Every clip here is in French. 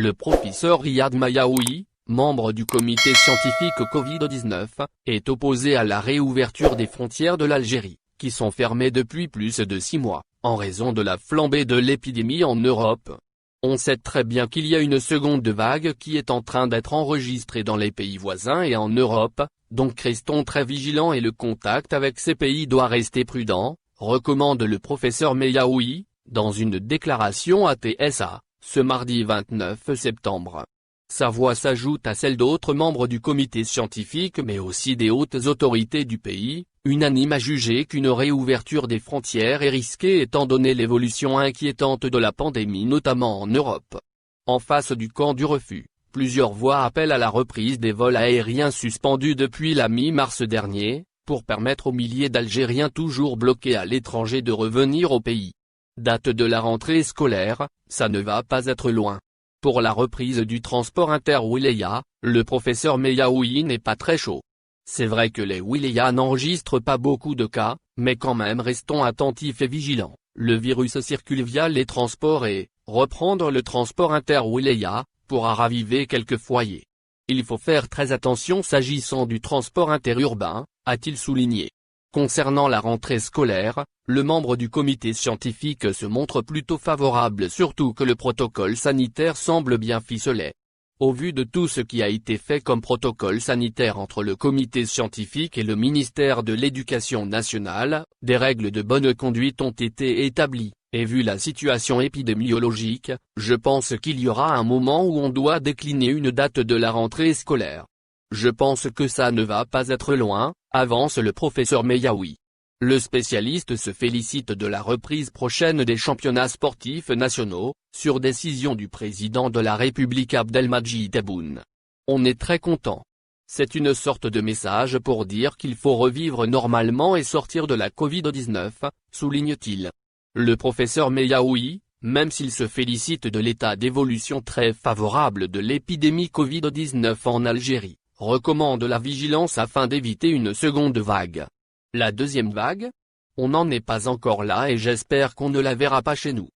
Le professeur Riyad Mayaoui, membre du comité scientifique Covid-19, est opposé à la réouverture des frontières de l'Algérie, qui sont fermées depuis plus de 6 mois, en raison de la flambée de l'épidémie en Europe. On sait très bien qu'il y a une seconde vague qui est en train d'être enregistrée dans les pays voisins et en Europe, donc restons très vigilants et le contact avec ces pays doit rester prudent, recommande le professeur Mayaoui, dans une déclaration à TSA, ce mardi 29 septembre. Sa voix s'ajoute à celle d'autres membres du comité scientifique mais aussi des hautes autorités du pays, unanimes à juger qu'une réouverture des frontières est risquée étant donné l'évolution inquiétante de la pandémie notamment en Europe. En face du camp du refus, plusieurs voix appellent à la reprise des vols aériens suspendus depuis la mi-mars dernier, pour permettre aux milliers d'Algériens toujours bloqués à l'étranger de revenir au pays. Date de la rentrée scolaire, ça ne va pas être loin. Pour la reprise du transport inter-wilaya, le professeur Mayaoui n'est pas très chaud. C'est vrai que les wilayas n'enregistrent pas beaucoup de cas, mais quand même restons attentifs et vigilants. Le virus circule via les transports et, reprendre le transport inter-wilaya, pourra raviver quelques foyers. Il faut faire très attention s'agissant du transport interurbain, a-t-il souligné. Concernant la rentrée scolaire, le membre du comité scientifique se montre plutôt favorable surtout que le protocole sanitaire semble bien ficelé. Au vu de tout ce qui a été fait comme protocole sanitaire entre le comité scientifique et le ministère de l'Éducation nationale, des règles de bonne conduite ont été établies, et vu la situation épidémiologique, je pense qu'il y aura un moment où on doit décliner une date de la rentrée scolaire. Je pense que ça ne va pas être loin, avance le professeur Mayaoui. Le spécialiste se félicite de la reprise prochaine des championnats sportifs nationaux, sur décision du président de la République Abdelmadjid Tebboune. On est très content. C'est une sorte de message pour dire qu'il faut revivre normalement et sortir de la Covid-19, souligne-t-il. Le professeur Mayaoui, même s'il se félicite de l'état d'évolution très favorable de l'épidémie Covid-19 en Algérie, recommande la vigilance afin d'éviter une seconde vague. La deuxième vague? On n'en est pas encore là et j'espère qu'on ne la verra pas chez nous.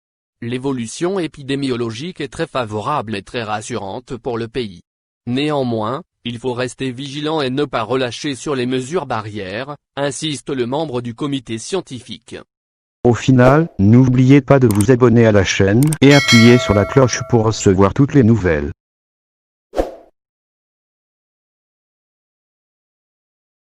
L'évolution épidémiologique est très favorable et très rassurante pour le pays. Néanmoins, il faut rester vigilant et ne pas relâcher sur les mesures barrières, insiste le membre du comité scientifique. Au final, n'oubliez pas de vous abonner à la chaîne et appuyer sur la cloche pour recevoir toutes les nouvelles.